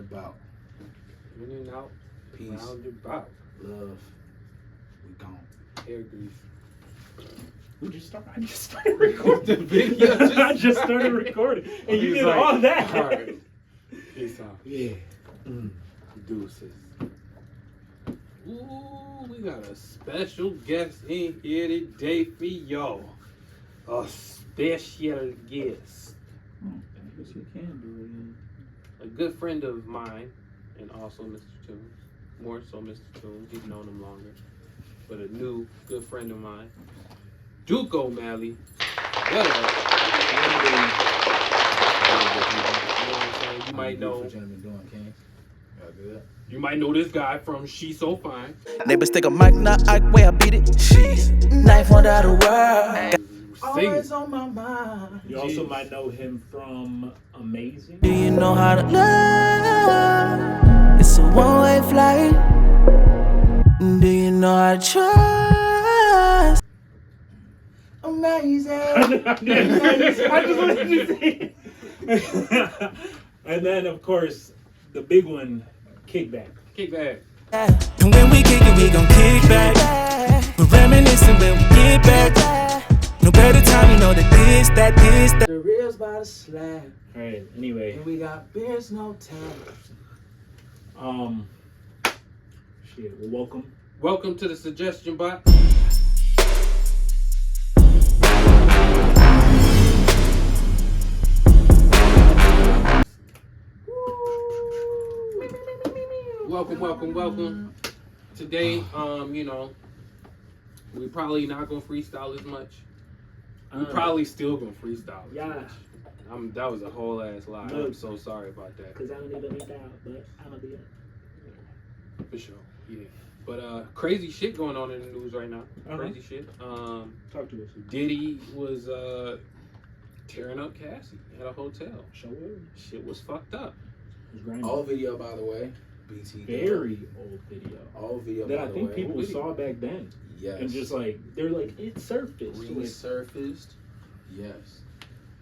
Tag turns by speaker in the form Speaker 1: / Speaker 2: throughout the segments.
Speaker 1: about.
Speaker 2: In and out.
Speaker 1: Peace.
Speaker 2: Round about.
Speaker 1: Love. We gone.
Speaker 2: Hair grease.
Speaker 3: I just started recording the video. I just started recording. And you did like, all that.
Speaker 2: All right. Peace out.
Speaker 1: Yeah.
Speaker 2: Deuces. Ooh, we got a special guest in here today for y'all. A special guest.
Speaker 1: I guess you can do
Speaker 2: A good friend of mine, and also Mr. Tunez. More so Mr. Tunez. He's known him longer. But a new good friend of mine, Dukke O'Malley. What up? You might know. You might know this guy from She So Fine.
Speaker 4: Neighbors take a mic, not I where I beat it. She's knife under the world.
Speaker 1: Always on my mind.
Speaker 3: You also might know him from Amazing.
Speaker 4: Do you know how to love? It's a one-way flight. Do you know how to trust?
Speaker 1: Amazing.
Speaker 3: I just wanted to say it. And then, of course, the big one, Kickback.
Speaker 2: Kickback.
Speaker 4: And when we kick it, we gon' kick back. We're reminiscing when we get back. No better time, you know that this.
Speaker 1: The reels by the slab.
Speaker 3: Alright, anyway.
Speaker 1: And we got beers, no time.
Speaker 3: Shit, well, welcome.
Speaker 2: Welcome to the suggestion box. Welcome. Today, you know, we probably not gonna freestyle as much. We probably still gonna freestyle as much. That was a whole ass lie. I'm so sorry about that.
Speaker 3: Cause I don't even be down, but I'm gonna be it.
Speaker 2: For sure, yeah. But crazy shit going on in the news right now. Crazy shit.
Speaker 3: Talk to us.
Speaker 2: Diddy was tearing up Cassie at a hotel.
Speaker 3: Show it.
Speaker 2: Shit was fucked up.
Speaker 1: All video, by the way. BT.
Speaker 3: Very old video.
Speaker 1: All video,
Speaker 3: that
Speaker 1: by
Speaker 3: I
Speaker 1: the
Speaker 3: think
Speaker 1: way.
Speaker 3: people saw back then.
Speaker 1: Yes.
Speaker 3: And just like, they're like, it surfaced.
Speaker 1: Resurfaced. Yes.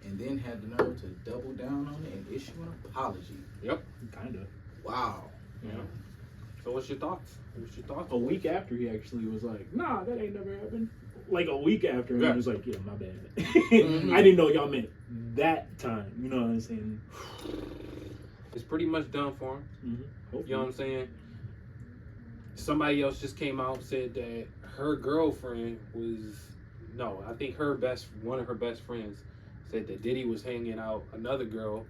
Speaker 1: And then had the nerve to double down on it and issue an apology.
Speaker 2: Yep.
Speaker 3: Kind of.
Speaker 1: Wow.
Speaker 2: Yeah. So what's your thoughts?
Speaker 3: A week after he actually was like, nah, that ain't never happened. Like a week after, he was like, yeah, my bad. I didn't know y'all meant that time. You know what I'm saying?
Speaker 2: It's pretty much done for him.
Speaker 3: Mm-hmm.
Speaker 2: You know what I'm saying? Somebody else just came out and said that her girlfriend I think one of her best friends said that Diddy was hanging out another girl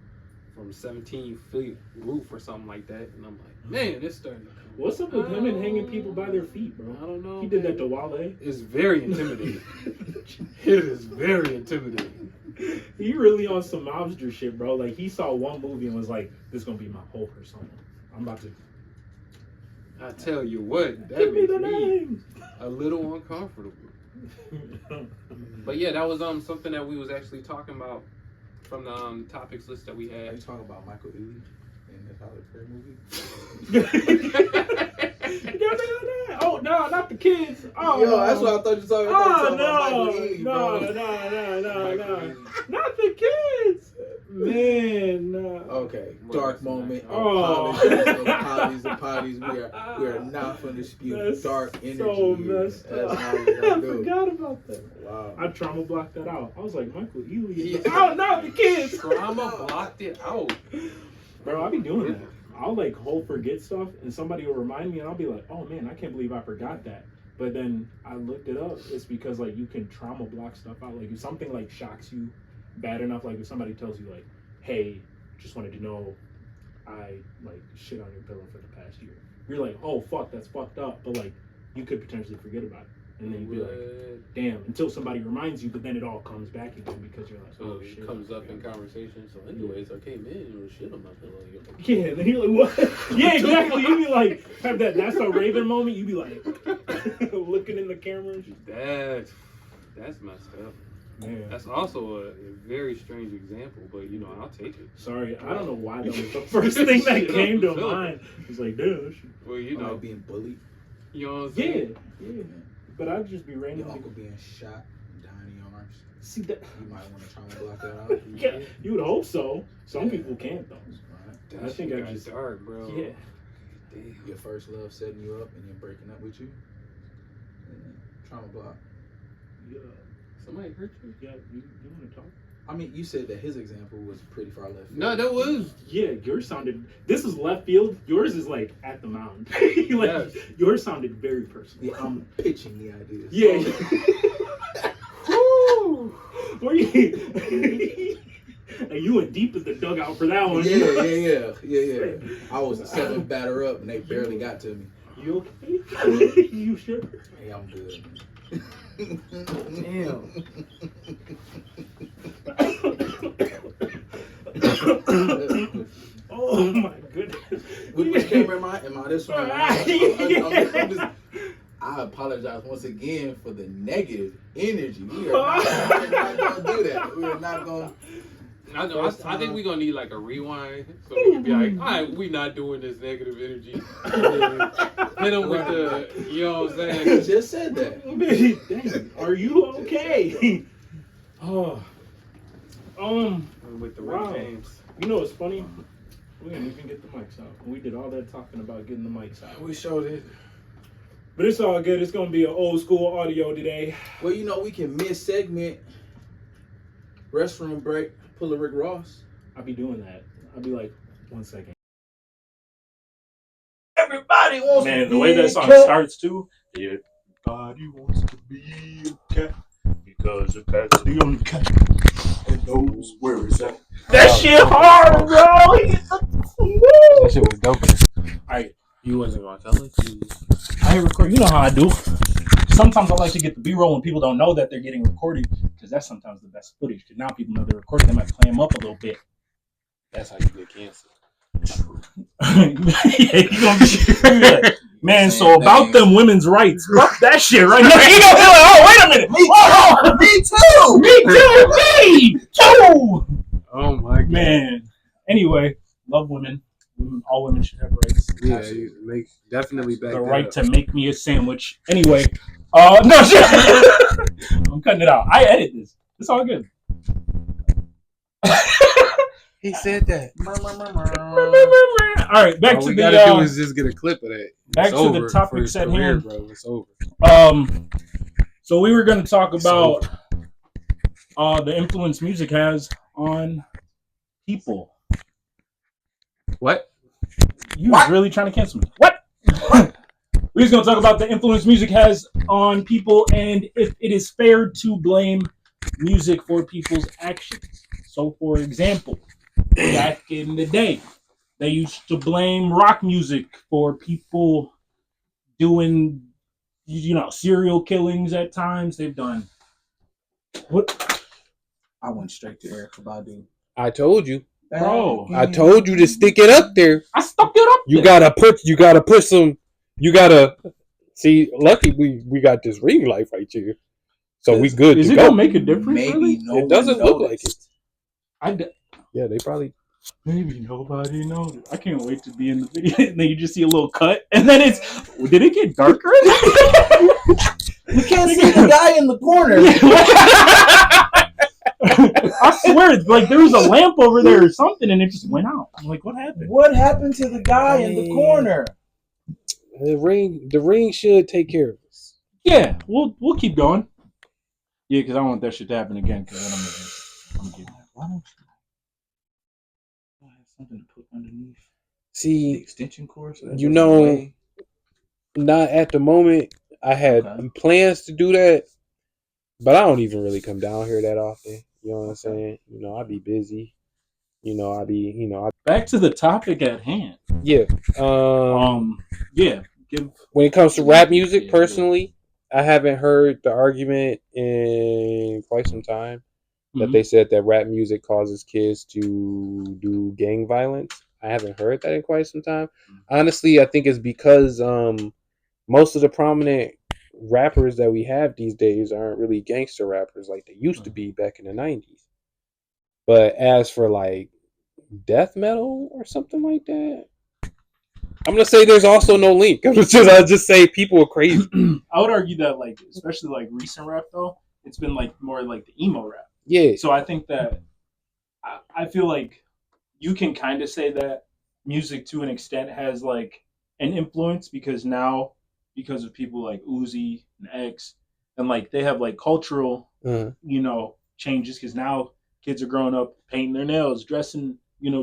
Speaker 2: from 17 feet roof or something like that. And I'm like, man, it's starting to come.
Speaker 3: What's up with him and hanging people by their feet, bro?
Speaker 2: I don't know.
Speaker 3: He did that to Wale.
Speaker 2: It's very intimidating. It is very intimidating.
Speaker 3: He really on some mobster shit, bro. Like, he saw one movie and was like, this is gonna be my whole persona. I'm about to...
Speaker 2: I tell you what, that
Speaker 3: Give me
Speaker 2: makes
Speaker 3: the
Speaker 2: me
Speaker 3: name.
Speaker 2: a little uncomfortable. But yeah, that was something that we was actually talking about from the topics list that we
Speaker 1: Are you
Speaker 2: had.
Speaker 1: talking about Michael Ealy in the Tyler Perry movie?
Speaker 3: Oh, no, not the kids. Oh,
Speaker 1: Yo, that's what I thought you were talking about.
Speaker 3: No.
Speaker 1: Michael Ealy.
Speaker 3: Not the kids. Man, no.
Speaker 1: Okay, dark moment.
Speaker 3: Oh.
Speaker 1: Apologies. We are not going to dispute
Speaker 3: That's
Speaker 1: dark energy.
Speaker 3: so
Speaker 1: here.
Speaker 3: messed
Speaker 1: That's
Speaker 3: up.
Speaker 1: how we're gonna
Speaker 3: I
Speaker 1: do.
Speaker 3: forgot about that.
Speaker 1: Wow.
Speaker 3: I trauma blocked that out. I was like, Michael Ealy.
Speaker 2: Yeah.
Speaker 3: Oh, not the kids.
Speaker 2: Trauma blocked it out.
Speaker 3: Bro, I'll be doing that. I'll like whole forget stuff, and somebody will remind me, and I'll be like, oh man, I can't believe I forgot that. But then I looked it up. It's because like you can trauma block stuff out. Like if something like shocks you bad enough, like if somebody tells you like, hey, just wanted to know I like shit on your pillow for the past year. You're like, oh fuck, that's fucked up. But like you could potentially forget about it. And then you'd be like, damn, until somebody reminds you, but then it all comes back again because you're like,
Speaker 2: So
Speaker 3: oh shit.
Speaker 2: it comes up in conversation. So anyways, okay, man, you know, shit on my pillow. You're like,
Speaker 3: Yeah, then you're like, what? Yeah, exactly. You be like, have that's a Raven moment. You be like, looking in the camera. And shit.
Speaker 2: That's messed up.
Speaker 3: Man.
Speaker 2: That's also a very strange example, but you know, I'll take it.
Speaker 3: Sorry, I don't know why that was the first thing that came to mind. It's like, dude.
Speaker 2: Well, you know,
Speaker 1: being bullied.
Speaker 2: You know what I'm saying?
Speaker 3: Yeah. But I'd just be
Speaker 1: Your
Speaker 3: randomly.
Speaker 1: uncle being shot, dying in your arms.
Speaker 3: See that?
Speaker 1: You might want to trauma block that out.
Speaker 3: Yeah, you would hope so. Some people can't though.
Speaker 1: Right.
Speaker 3: I think I
Speaker 2: got
Speaker 3: just
Speaker 2: dark, bro.
Speaker 3: Yeah.
Speaker 2: Damn.
Speaker 1: Your first love setting you up and then breaking up with you. Trauma block.
Speaker 3: Yeah.
Speaker 2: Somebody hurt you?
Speaker 3: Yeah. You want to talk?
Speaker 1: I mean, you said that his example was pretty far left field.
Speaker 2: No, that was.
Speaker 3: Yeah, yours sounded. This is left field. Yours is like at the mound. Like
Speaker 2: Yes.
Speaker 3: yours sounded very personal.
Speaker 1: Yeah, I'm pitching the ideas.
Speaker 3: Yeah. Woo! Were you? And you went deep in the dugout for that one.
Speaker 1: Yeah. I was the seventh batter up, and they barely got to me.
Speaker 3: You okay? You sure?
Speaker 1: Hey, I'm good.
Speaker 2: Damn.
Speaker 3: Oh my goodness.
Speaker 1: Which camera am I this one? I apologize once again for the negative energy. We are not going to do that. We are not going to.
Speaker 2: I think we're gonna need like a rewind so we can be like, all right, we not doing this negative energy. Hit them with the, you know what I'm saying?
Speaker 1: You just said that.
Speaker 3: Dang, are you okay? Oh,
Speaker 2: With the
Speaker 3: wow.
Speaker 2: James.
Speaker 3: You know what's funny? We didn't even get the mics out. We did all that talking about getting the mics out.
Speaker 2: We showed it.
Speaker 3: But it's all good. It's gonna be an old school audio today.
Speaker 1: Well, you know, we can miss-segment restroom break, pull a Rick Ross.
Speaker 3: I'll be doing that. I'll be like, 1 second.
Speaker 1: Everybody wants to
Speaker 3: Man,
Speaker 1: be
Speaker 3: the way that song
Speaker 1: a cat.
Speaker 3: starts too. Everybody wants to be a cat because a cat's the only cat and knows where it's at. That shit hard, bro.
Speaker 2: That shit was dope.
Speaker 3: Alright,
Speaker 2: You wasn't gonna tell it?
Speaker 3: I ain't record. You know how I do. Sometimes I like to get the B-roll when people don't know that they're getting recorded because that's sometimes the best footage. Because now people know they're recording, they might play them up a little bit.
Speaker 2: That's how you get canceled.
Speaker 3: Yeah, you gonna be man. So about them women's rights, fuck that shit right now. You gonna be like, oh wait a minute, me too.
Speaker 2: Oh my god.
Speaker 3: Man. Anyway, love women. All women should have rights.
Speaker 2: Yeah, you definitely back
Speaker 3: The
Speaker 2: that
Speaker 3: right
Speaker 2: up.
Speaker 3: to make me a sandwich. Anyway, no shit. I'm cutting it out. I edit this. It's all good.
Speaker 2: He said that.
Speaker 3: All right, back
Speaker 2: All
Speaker 3: to
Speaker 2: we
Speaker 3: the.
Speaker 2: gotta do is just get a clip of that.
Speaker 3: Back
Speaker 2: It's
Speaker 3: to
Speaker 2: over
Speaker 3: the
Speaker 2: for
Speaker 3: topics
Speaker 2: his
Speaker 3: at
Speaker 2: career,
Speaker 3: hand.
Speaker 2: bro. It's over.
Speaker 3: So we were going to talk
Speaker 2: It's
Speaker 3: about the influence music has on people.
Speaker 2: What?
Speaker 3: You was really trying to cancel me. What? We're just going to talk about the influence music has on people and if it is fair to blame music for people's actions. So, for example, back in the day, they used to blame rock music for people doing, serial killings at times. They've done. What?
Speaker 1: I went straight to Erykah Badu.
Speaker 2: I told you.
Speaker 3: Bro.
Speaker 2: I told you to stick it up there.
Speaker 3: I stuck it up
Speaker 2: You
Speaker 3: there.
Speaker 2: gotta put some. You gotta see. Lucky we got this ring light right here, so we good
Speaker 3: Is
Speaker 2: to
Speaker 3: it
Speaker 2: go.
Speaker 3: gonna make a difference?
Speaker 1: Maybe
Speaker 3: Really?
Speaker 1: no
Speaker 2: It doesn't
Speaker 1: one
Speaker 2: look like
Speaker 1: noticed.
Speaker 2: it. Yeah, they probably.
Speaker 3: Maybe nobody knows. I can't wait to be in the video. And then you just see a little cut, and then it's. Did it get darker?
Speaker 1: You can't see the guy in the corner.
Speaker 3: I swear, like there was a lamp over there or something, and it just went out. I'm like, what happened?
Speaker 1: What happened to the guy in the corner?
Speaker 2: The ring should take care of us.
Speaker 3: Yeah, we'll keep going. Yeah, because I don't want that shit to happen again. Because I'm getting. Why don't you have something to put underneath the
Speaker 2: See,
Speaker 1: extension cord? So
Speaker 2: you know, not at the moment. I had plans to do that, but I don't even really come down here that often. You know what I'm saying? I be busy.
Speaker 3: Back to the topic at hand.
Speaker 2: Yeah.
Speaker 3: Yeah.
Speaker 2: When it comes to rap music, personally, I haven't heard the argument in quite some time that they said that rap music causes kids to do gang violence. I haven't heard that in quite some time. Honestly, I think it's because most of the prominent rappers that we have these days aren't really gangster rappers like they used to be back in the 90s. But as for like death metal or something like that, I'm gonna say there's also no link. I'll just say people are crazy.
Speaker 3: I would argue that, like, especially like recent rap though, it's been like more like the emo rap.
Speaker 2: Yeah.
Speaker 3: So I think that I feel like you can kind of say that music to an extent has like an influence because now, because of people like Uzi and X, and like they have like cultural, changes because now kids are growing up painting their nails, dressing,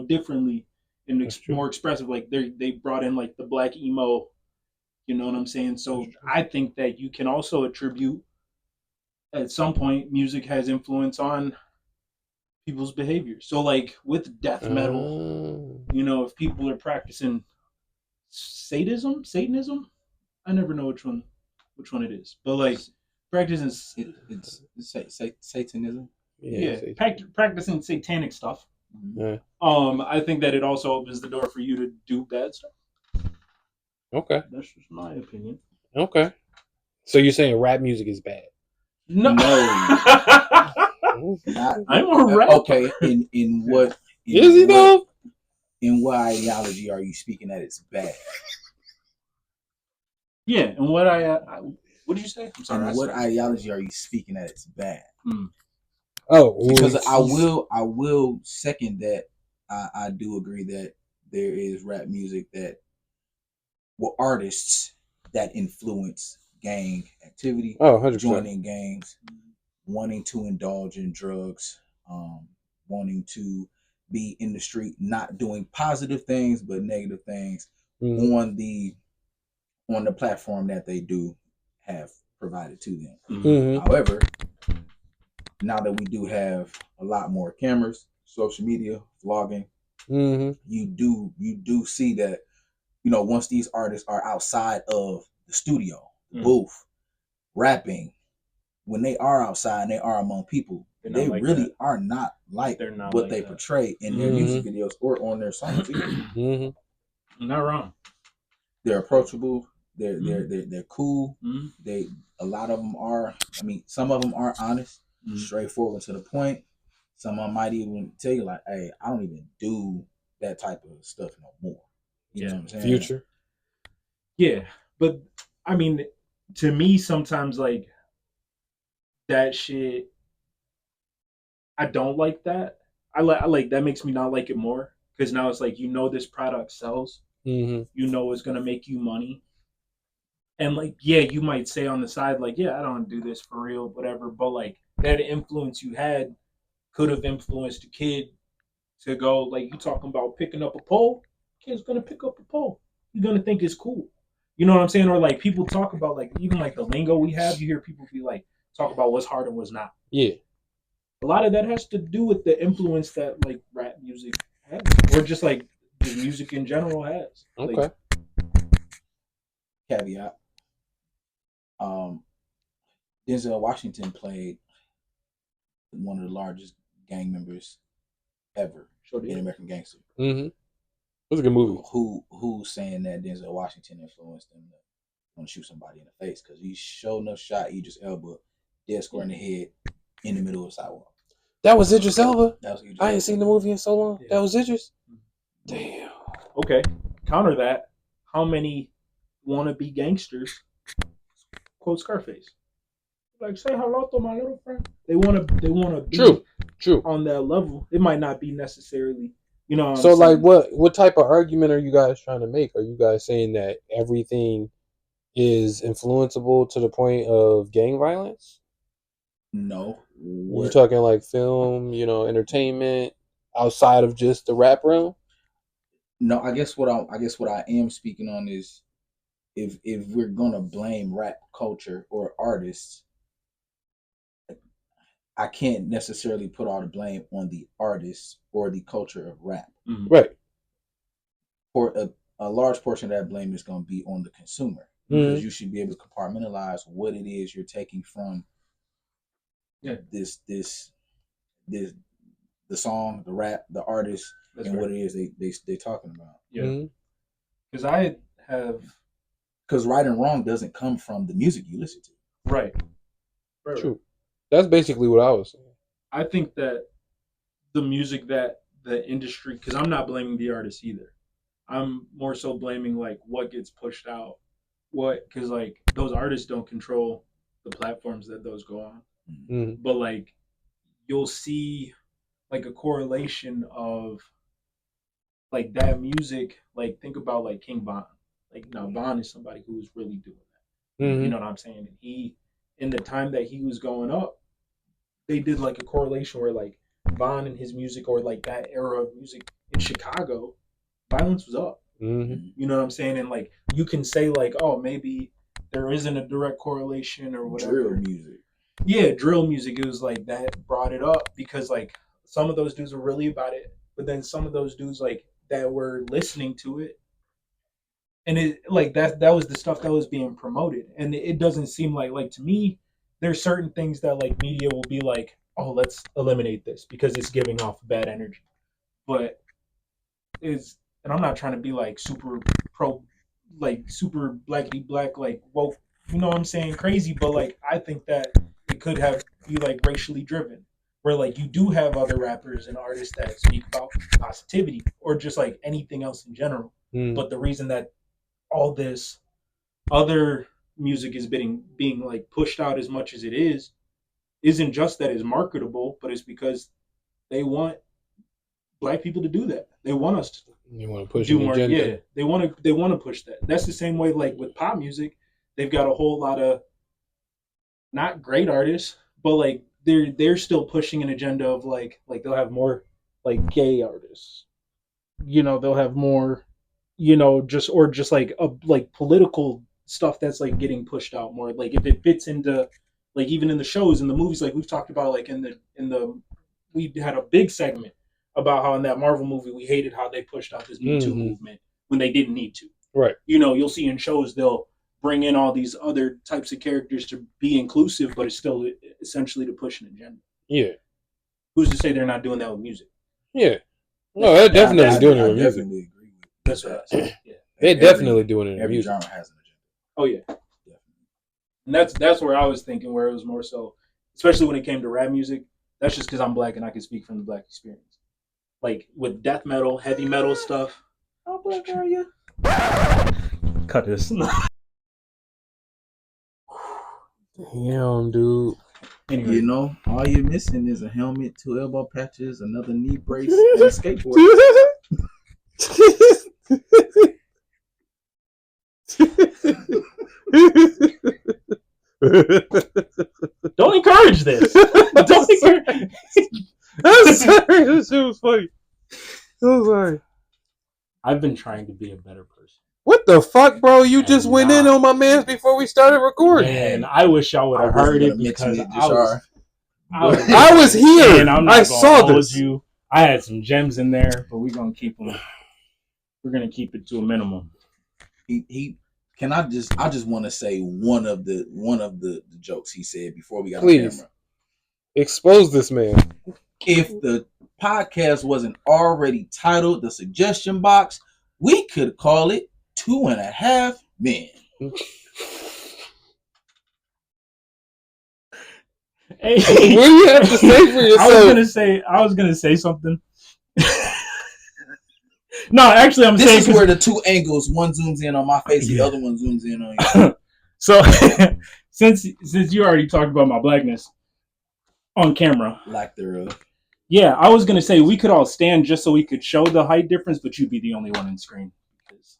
Speaker 3: differently and more expressive. Like they brought in like the black emo, you know what I'm saying? So I think that you can also attribute at some point music has influence on people's behavior. So like with death metal, if people are practicing Satanism, I never know which one it is, but like practicing
Speaker 1: it's Satanism.
Speaker 3: Yeah, practicing satanic stuff.
Speaker 2: Yeah.
Speaker 3: I think that it also opens the door for you to do bad stuff.
Speaker 2: Okay.
Speaker 3: That's just my opinion.
Speaker 2: Okay. So you're saying rap music is bad?
Speaker 1: No.
Speaker 3: I'm a rapper.
Speaker 1: Okay, in what
Speaker 2: is he though?
Speaker 1: In what ideology are you speaking that it's bad?
Speaker 3: Yeah, and what what did you say? I'm sorry.
Speaker 1: In what ideology are you speaking that it's bad?
Speaker 2: Oh,
Speaker 1: because I will second that. I do agree that there is rap music that, well, artists that influence gang activity,
Speaker 2: 100%.
Speaker 1: joining gangs, wanting to indulge in drugs, wanting to be in the street, not doing positive things but negative things on the platform that they do have provided to them. However, now that we do have a lot more cameras, social media, vlogging, you do see that, once these artists are outside of the studio, the booth, rapping, when they are outside and they are among people, they like really that. Are not like what like they that. Portray in their music videos or on their songs either.
Speaker 3: Not wrong.
Speaker 1: They're approachable. They're cool. A lot of them are. I mean, some of them are honest, straightforward to the point. Some of them might even tell you like, "Hey, I don't even do that type of stuff no more." You know what I'm saying?
Speaker 2: Future.
Speaker 3: Yeah, but I mean, to me, sometimes like that shit, I don't like that. I like that makes me not like it more because now it's like this product sells. It's gonna make you money. And like, yeah, you might say on the side, like, yeah, I don't do this for real, whatever. But like that influence you had could have influenced a kid to go, like you talking about picking up a pole. Kid's gonna pick up a pole. He's gonna think it's cool. You know what I'm saying? Or like people talk about like even like the lingo we have. You hear people be like talk about what's hard and what's not.
Speaker 2: Yeah.
Speaker 3: A lot of that has to do with the influence that like rap music has, or just like the music in general has.
Speaker 2: Okay.
Speaker 3: Like,
Speaker 1: caveat. Denzel Washington played one of the largest gang members ever in American Gangster.
Speaker 2: It was a good movie.
Speaker 1: Who's saying that Denzel Washington influenced him to want to shoot somebody in the face? Because he showed enough shot, he just elbowed dead square in the head in the middle of the sidewalk.
Speaker 2: That was Idris Elba?
Speaker 1: That was Idris
Speaker 2: I ain't seen the movie in so long. Yeah. That was Idris?
Speaker 3: Damn. Okay. Counter that. How many wannabe gangsters quote Scarface? Like, say hello to my little friend. They wanna be
Speaker 2: True.
Speaker 3: On that level. It might not be necessarily,
Speaker 2: So like what type of argument are you guys trying to make? Are you guys saying that everything is influenceable to the point of gang violence?
Speaker 1: No.
Speaker 2: You're talking like film, entertainment outside of just the rap realm?
Speaker 1: No, I guess what I am speaking on is if we're gonna blame rap culture or artists, I can't necessarily put all the blame on the artists or the culture of rap.
Speaker 2: Right.
Speaker 1: For a large portion of that blame is going to be on the consumer because you should be able to compartmentalize what it is you're taking from this the song, the rap, the artist, and what it is they talking about.
Speaker 3: Yeah. Because because
Speaker 1: right and wrong doesn't come from the music you listen to.
Speaker 3: Right.
Speaker 2: True. That's basically what I was saying.
Speaker 3: I think that the music that the industry, because I'm not blaming the artists either. I'm more so blaming like what gets pushed out. Because like those artists don't control the platforms that those go on. But like you'll see like a correlation of like that music, like think about like King Von. Like now Von is somebody who's really doing that. You know what I'm saying? And he, in the time that he was going up, they did like a correlation where like Von and his music, or like that era of music in Chicago, violence was up. You know what I'm saying? And like you can say like, oh, maybe there isn't a direct correlation or whatever.
Speaker 1: Drill music.
Speaker 3: Yeah, drill music. It was like that brought it up because like some of those dudes were really about it, but then some of those dudes like that were listening to it, and it like that was the stuff that was being promoted, and it doesn't seem like to me, there's certain things that like media will be like, oh, let's eliminate this because it's giving off bad energy, but is, and I'm not trying to be like super pro, like super blackity black, like woke, you know what I'm saying, crazy, but like I think that it could have be like racially driven, where like you do have other rappers and artists that speak about positivity or just like anything else in general, but the reason that all this other music is being like pushed out as much as it isn't just that it's marketable, but it's because they want black people to do that. They want us to
Speaker 5: you want to push
Speaker 3: do more.
Speaker 5: agenda.
Speaker 3: Yeah, they want to push that. That's the same way like with pop music. They've got a whole lot of not great artists, but like they're still pushing an agenda of like they'll have more like gay artists. You know, they'll have more, you know, just like a like political stuff that's like getting pushed out more. Like if it fits into like even in the shows and the movies, like we've talked about, like in the we had a big segment about how in that Marvel movie we hated how they pushed out this Me Too movement when they didn't need to.
Speaker 5: Right.
Speaker 3: You know, you'll see in shows they'll bring in all these other types of characters to be inclusive, but it's still essentially to push an agenda.
Speaker 5: Yeah.
Speaker 3: Who's to say they're not doing that with music?
Speaker 5: Yeah. No, they're definitely doing it with music.
Speaker 1: Definitely agree with
Speaker 3: That's what I said. Yeah.
Speaker 5: They're definitely doing it in
Speaker 1: Every
Speaker 5: music.
Speaker 1: genre has an agenda.
Speaker 3: Oh yeah. And that's where I was thinking, where it was more so, especially when it came to rap music. That's just because I'm black and I can speak from the black experience. Like with death metal, heavy metal stuff. How black are you? Cut this.
Speaker 5: Damn, dude.
Speaker 3: Anyway,
Speaker 1: You know, all you're missing is a helmet, 2 elbow patches, another knee brace, and a skateboard.
Speaker 3: don't encourage this. Don't encourage.
Speaker 5: I'm sorry. This shit was funny. So sorry.
Speaker 3: I've been trying to be a better person.
Speaker 5: What the fuck, bro? You just went in on my man's before we started recording.
Speaker 3: Man, I wish y'all would have heard it because
Speaker 5: I was here.
Speaker 3: And I'm not
Speaker 5: I
Speaker 3: gonna
Speaker 5: saw
Speaker 3: hold
Speaker 5: this.
Speaker 3: you. I had some gems in there, but we're gonna keep them. We're gonna keep it to a minimum.
Speaker 1: He can I just want to say one of the jokes he said before we got on
Speaker 5: Please.
Speaker 1: camera.
Speaker 5: Expose this man.
Speaker 1: If the podcast wasn't already titled The Suggestion Box, we could call it 2.5 Men.
Speaker 3: Hey,
Speaker 5: What do you have to say for yourself?
Speaker 3: I was gonna say something. No, actually, I'm saying
Speaker 1: This is where the two angles, one zooms in on my face, the other one zooms in on you.
Speaker 3: So, since you already talked about my blackness on camera,
Speaker 1: Lack thereof.
Speaker 3: yeah, I was gonna say we could all stand just so we could show the height difference, but you'd be the only one on screen because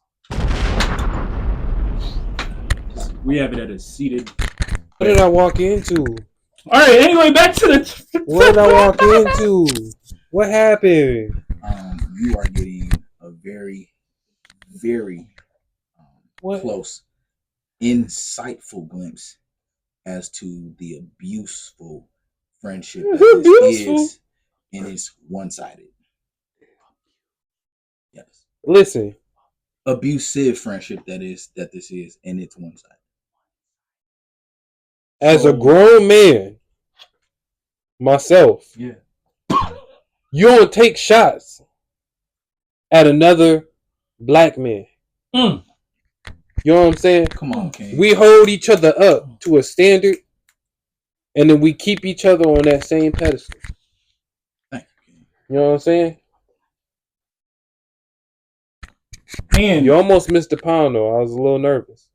Speaker 3: we have it at a seated.
Speaker 5: What did I walk into?
Speaker 3: All right. Anyway, back to the.
Speaker 5: What did I walk into? What happened?
Speaker 1: You are getting a very, very close, insightful glimpse as to the abuseful friendship that this is, and it's one-sided. Yes.
Speaker 5: Listen.
Speaker 1: Abusive friendship that this is, and it's one-sided.
Speaker 5: As a grown man, myself,
Speaker 3: Yeah,
Speaker 5: you don't take shots at another black man. You know what I'm saying?
Speaker 1: Come on, King.
Speaker 5: We hold each other up to a standard, and then we keep each other on that same pedestal.
Speaker 1: Thank you, King.
Speaker 5: You know what I'm saying?
Speaker 3: and
Speaker 5: You almost missed the pound, though. I was a little nervous.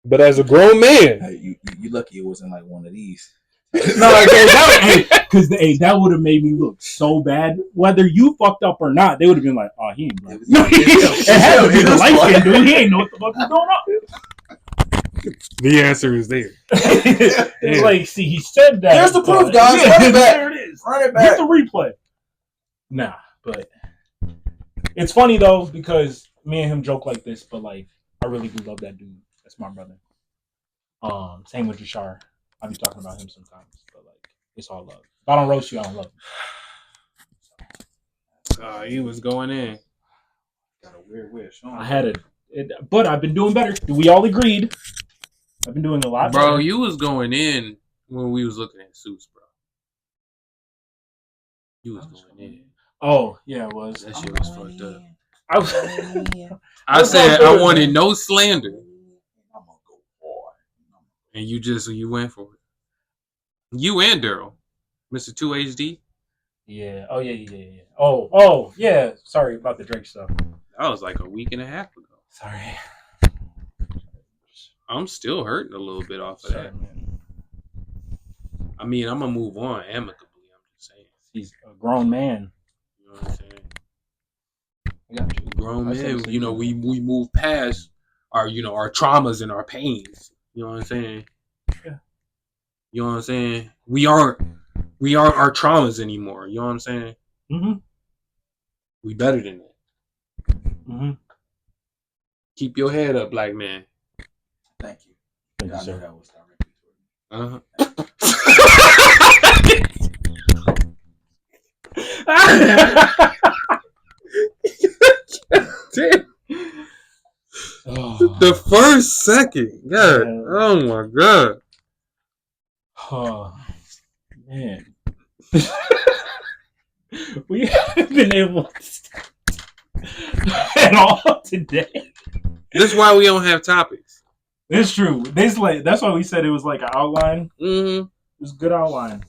Speaker 5: But as a grown man,
Speaker 1: Hey, you lucky it wasn't like one of these.
Speaker 3: because that would have made me look so bad. Whether you fucked up or not, they would have been like, "Oh, he ain't black." It had to be the light skinned dude. He ain't know what the fuck was going on.
Speaker 5: The answer is there.
Speaker 3: It's like, see, he said that.
Speaker 1: Here's the proof, guys. Run it back.
Speaker 3: There it is.
Speaker 1: Run it back.
Speaker 3: Get the replay. Nah, but it's funny though because me and him joke like this, but like I really do love that dude. That's my brother. Same with Jashar. I be talking about him sometimes, but like it's all love. If I don't roast you, I don't love you.
Speaker 2: He was going in.
Speaker 1: Got a weird wish.
Speaker 3: I had it, but I've been doing better. We all agreed. I've been doing a lot
Speaker 2: Bro,
Speaker 3: better.
Speaker 2: you was going in when we was looking at suits, bro. You was going in.
Speaker 3: Oh yeah, it was.
Speaker 2: That shit was fucked up.
Speaker 3: I
Speaker 2: I said I wanted no slander,
Speaker 1: I'm gonna go hard.
Speaker 2: and you went for it. You and Daryl, Mr. 2HD.
Speaker 3: Yeah. Oh yeah. Oh yeah. Sorry about the Drake stuff.
Speaker 2: That was like a week and a half ago.
Speaker 3: Sorry.
Speaker 2: I'm still hurting a little bit off of that.
Speaker 3: Man.
Speaker 2: I mean, I'm gonna move on amicably. I'm just saying.
Speaker 3: He's a grown man.
Speaker 2: You know what I'm saying?
Speaker 3: I got you.
Speaker 2: Grown
Speaker 3: I
Speaker 2: men,
Speaker 3: said
Speaker 2: you know, we move past our traumas and our pains. You know what I'm saying?
Speaker 3: Yeah.
Speaker 2: You know what I'm saying? We aren't our traumas anymore. You know what I'm saying?
Speaker 3: Mm-hmm.
Speaker 2: We better than that.
Speaker 3: Mm-hmm.
Speaker 2: Keep your head up, black man.
Speaker 1: Thank you.
Speaker 3: Thank you,
Speaker 1: I knew
Speaker 3: sir.
Speaker 1: that was directly toward me.
Speaker 2: The first second. God. Oh my God.
Speaker 3: Oh, man. We haven't been able to stop at all today.
Speaker 2: That's why we don't have topics.
Speaker 3: It's true. That's why we said it was like an outline.
Speaker 2: Mm-hmm.
Speaker 3: It was a good outline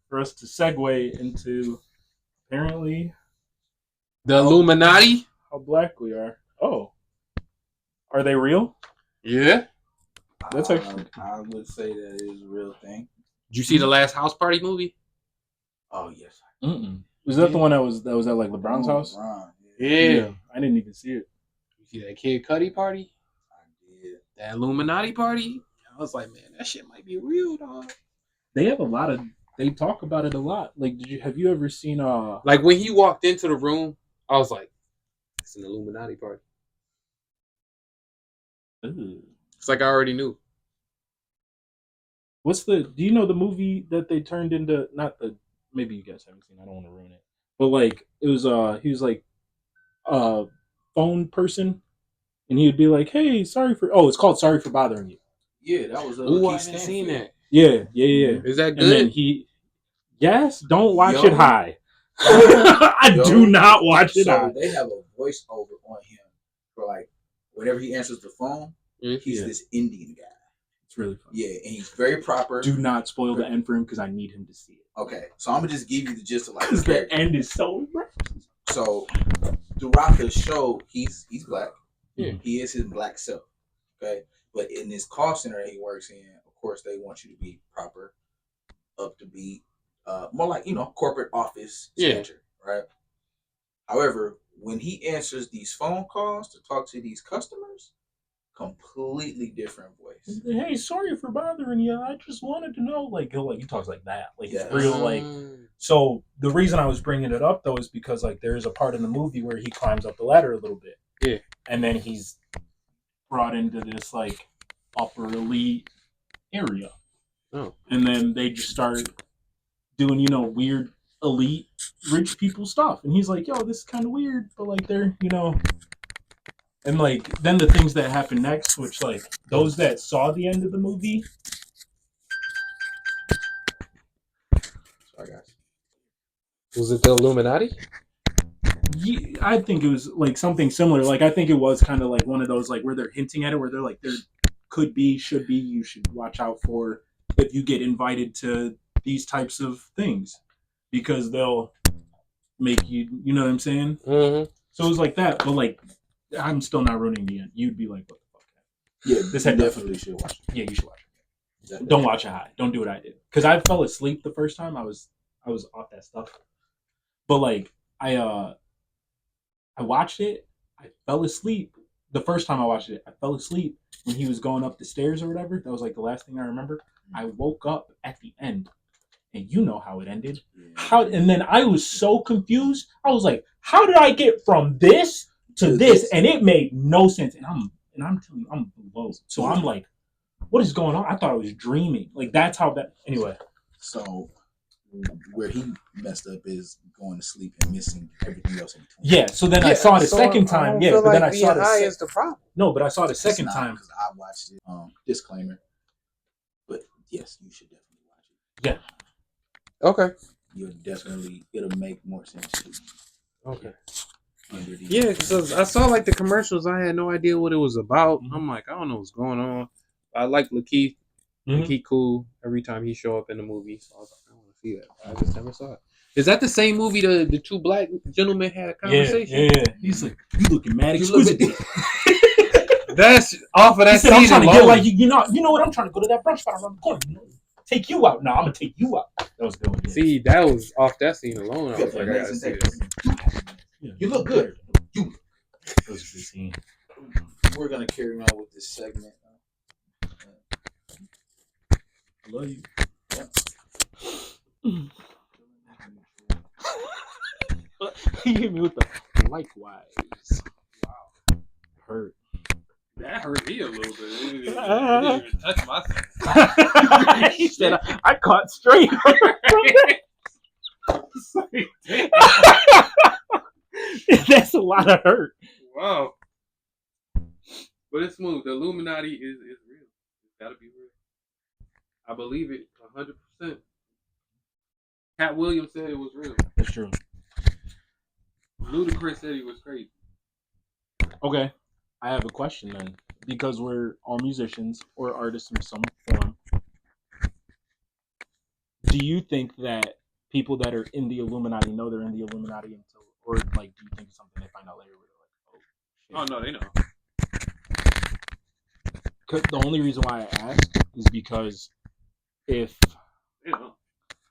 Speaker 3: for us to segue into apparently
Speaker 2: The Illuminati?
Speaker 3: how black we are. Oh. Are they real?
Speaker 2: Yeah.
Speaker 3: That's actually
Speaker 1: I would say that is a real thing.
Speaker 2: Did you see the last House Party movie?
Speaker 1: Oh yes.
Speaker 3: Mm-mm. Was that the one that was at like LeBron's house?
Speaker 1: LeBron,
Speaker 2: Yeah.
Speaker 3: I didn't even see it.
Speaker 2: You see that Kid Cudi party?
Speaker 1: I did.
Speaker 2: That Illuminati party? I was like, man, that shit might be real, dog.
Speaker 3: They talk about it a lot. Like, have you ever seen
Speaker 2: Like when he walked into the room, I was like, it's an Illuminati party. It's like I already knew.
Speaker 3: do you know the movie that they turned into, maybe you guys haven't seen, I don't want to ruin it. But like it was he was like a phone person and he would be like, "Hey, it's called Sorry for Bothering You."
Speaker 1: Yeah, that was.
Speaker 2: Ooh, I haven't seen that.
Speaker 3: Yeah.
Speaker 2: Is that
Speaker 3: And then
Speaker 2: good?
Speaker 3: yes, don't watch
Speaker 1: Yo.
Speaker 3: it high. I
Speaker 1: Yo.
Speaker 3: do not watch it
Speaker 1: So
Speaker 3: high.
Speaker 1: they have a voiceover on him for like whenever he answers the phone, he's this Indian guy.
Speaker 3: It's really fun.
Speaker 1: Yeah, and he's very proper.
Speaker 3: Do not spoil the end for him because I need him to see it.
Speaker 1: Okay, so I'm gonna just give you the gist of like
Speaker 3: Because
Speaker 1: the
Speaker 3: the
Speaker 1: character.
Speaker 3: end is so rough.
Speaker 1: So throughout the show, he's black.
Speaker 3: Yeah.
Speaker 1: He is his black self. Okay, but in this call center that he works in, of course, they want you to be proper, up to beat, more like corporate office stature, right? However, when he answers these phone calls to talk to these customers, completely different voice.
Speaker 3: Hey, sorry for bothering you. I just wanted to know, like he talks like that, like
Speaker 1: Yes.
Speaker 3: it's real, like. So the reason I was bringing it up though is because like there is a part in the movie where he climbs up the ladder a little bit,
Speaker 2: Yeah,
Speaker 3: and then he's brought into this like upper elite area, and then they just start doing weird elite rich people stuff, and he's like, "Yo, this is kind of weird," but like they're And like then the things that happen next, which like those that saw the end of the movie.
Speaker 1: Sorry, guys.
Speaker 5: Was it the Illuminati?
Speaker 3: Yeah, I think it was like something similar. Like I think it was kind of like one of those like where they're hinting at it, where they're like there could be, should be, you should watch out for if you get invited to these types of things because they'll make you. You know what I'm saying?
Speaker 5: Mm-hmm.
Speaker 3: So it was like that, but like. I'm still not ruining the end. You'd be like, what the fuck?
Speaker 1: Yeah,
Speaker 3: This
Speaker 1: you
Speaker 3: had
Speaker 1: definitely should watch it.
Speaker 3: Yeah, you should watch Don't watch it high. Don't do what I did because I fell asleep the first time. I was off that stuff. But like I watched it. I fell asleep the first time I watched it. I fell asleep when he was going up the stairs or whatever. That was like the last thing I remember. I woke up at the end, and you know how it ended. How? And then I was so confused. I was like, "How did I get from this to this?" And it made no sense. And I'm telling you, I'm low. So I'm like, "What is going on?" I thought I was dreaming. Like that's how that. Anyway,
Speaker 1: so where he messed up is going to sleep and missing everything else in between.
Speaker 3: Yeah. So then I saw it a second time. Yeah, but then I saw it.
Speaker 5: Is the problem.
Speaker 3: No, but I saw it a second time
Speaker 1: because I watched it. Disclaimer. But yes, you should definitely watch it.
Speaker 3: Yeah.
Speaker 5: Okay.
Speaker 1: It'll make more sense to you.
Speaker 5: Okay. Yeah, because I saw like the commercials. I had no idea what it was about. I'm like, I don't know what's going on. I like Lakeith. He cool every time he show up in the movie. So I was like, I want to see that. I just never saw it. Is that the same movie the two black gentlemen had a conversation?
Speaker 3: Yeah. He's like, you looking mad exquisite.
Speaker 5: That's off of that
Speaker 3: scene. I'm trying to get like you know what? I'm trying to go to that brunch spot around the corner. Take you out. No, I'm gonna take you out. That was good. Yeah.
Speaker 5: See, that was off that scene alone. I was like, I gotta see that.
Speaker 1: You look good.
Speaker 3: That was a good scene.
Speaker 1: We're gonna carry on with this segment.
Speaker 3: I love you. Yeah. He hit me with the likewise. Wow. Hurt.
Speaker 2: That hurt me a little bit. It didn't even touch my face.
Speaker 3: He said, I caught straight. That's a lot of hurt.
Speaker 2: Wow. But it's smooth. The Illuminati is real. It's gotta be real. I believe it 100%. Cat Williams said it was real.
Speaker 3: That's true.
Speaker 2: Ludacris said he was crazy.
Speaker 3: Okay. I have a question then. Because we're all musicians or artists in some form. Do you think that people that are in the Illuminati know they're in the Illuminati until, or like, do you think it's something they find out later where they're like,
Speaker 2: oh no, they know.
Speaker 3: The only reason why I asked is because if,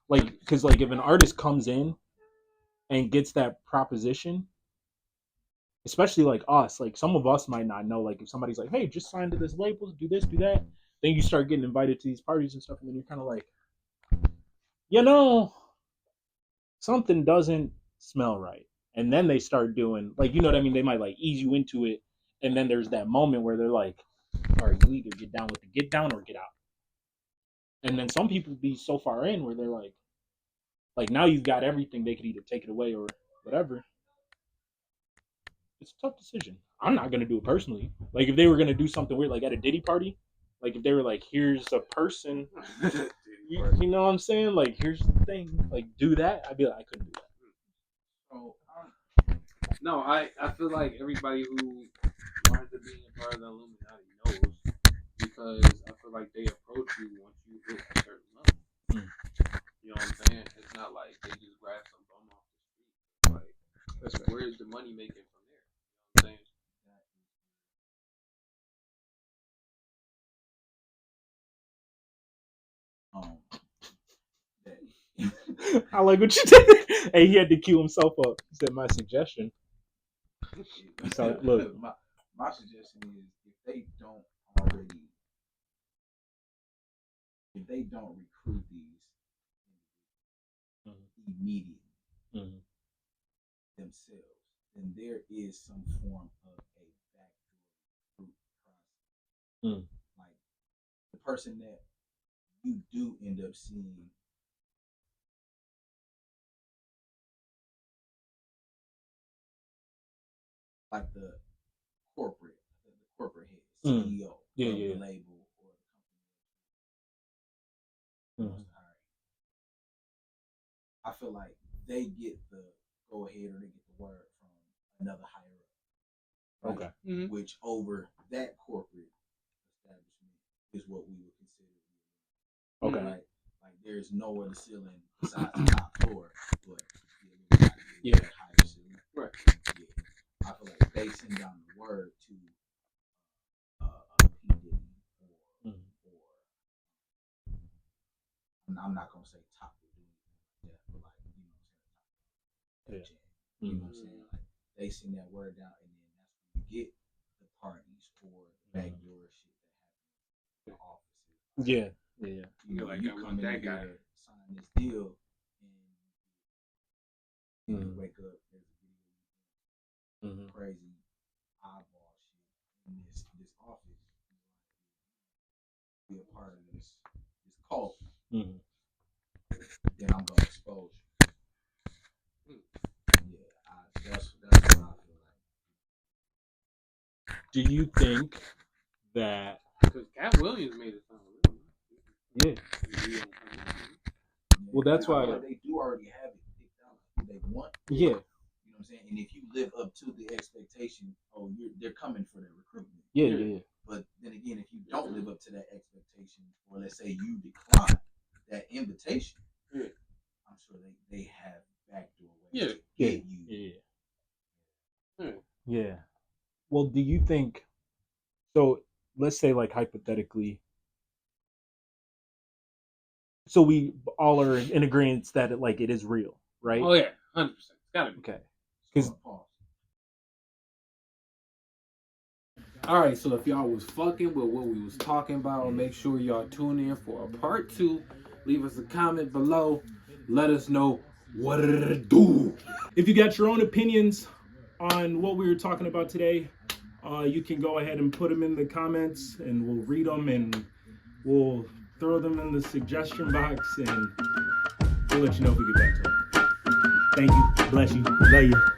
Speaker 3: like, because like if an artist comes in and gets that proposition, especially like us, like some of us might not know. Like if somebody's like, "Hey, just sign to this label, do this, do that," then you start getting invited to these parties and stuff, and then you're kind of like, something doesn't smell right, and then they start doing like, you know what I mean? They might like ease you into it, and then there's that moment where they're like, "All right, you either get down with the get down or get out." And then some people be so far in where they're like now you've got everything. They could either take it away or whatever. It's a tough decision. I'm not gonna do it personally. Like if they were gonna do something weird, like at a Diddy party, like if they were like, "Here's a person," you know what I'm saying? Like here's the thing, like do that. I'd be like, I couldn't do that.
Speaker 2: So, no, I feel like everybody who wanted to be a part of the Illuminati knows, because I feel like they approach you once you hit a certain level. You know what I'm saying? It's not like they just grab some bum off the street. Like, where's the money making from there? You know what I'm saying?
Speaker 3: I like what you did. Hey, he had to cue himself up. He said, "My suggestion." So look,
Speaker 1: my suggestion is if they don't recruit these immediately themselves, then there is some form of a backdoor recruit process. Like the person that you do end up seeing. Like the corporate head, CEO of the label or the company. I feel like they get the go ahead or they get the word from another higher up. Right? Okay. Which over that corporate establishment is what we would consider. Okay. Right? Like there's no other ceiling besides the top floor, but higher ceiling. Right. Yeah. I feel like they send down the word to P. Diddy or I'm not gonna say top would do that, but like you know what I'm saying, like they send that word out, and then that's when you get the parties or the backdoor shit that happens in the offices.
Speaker 3: Yeah.
Speaker 1: You know, like you come in here, sign this deal, and you wake up, there's a video, crazy eyeball shit in this office. Be a part of this cult. Then I'm gonna expose you. Yeah, that's what I feel like.
Speaker 3: Do you think that?
Speaker 2: Because Cat Williams made it sound real.
Speaker 3: Yeah. Well, that's why
Speaker 1: they do already have it picked out who they want.
Speaker 3: Yeah.
Speaker 1: You know what I'm saying? And if you live up to the expectation, they're coming for their recruitment.
Speaker 3: Yeah.
Speaker 1: But then again, if you don't live up to that expectation, or let's say you decline that invitation, I'm sure they have backdoor ways to get you.
Speaker 3: Yeah. Well, do you think? So let's say, like, hypothetically. So we all are in agreement that it is real, right?
Speaker 2: Oh yeah, 100%. It's gotta be.
Speaker 3: Okay. Because.
Speaker 2: All right, so if y'all was fucking with what we was talking about, make sure y'all tune in for a part 2. Leave us a comment below. Let us know what it do.
Speaker 3: If you got your own opinions on what we were talking about today, you can go ahead and put them in the comments, and we'll read them, and we'll throw them in the suggestion box, and we'll let you know if we get back to them. Thank you. Bless you. Love you.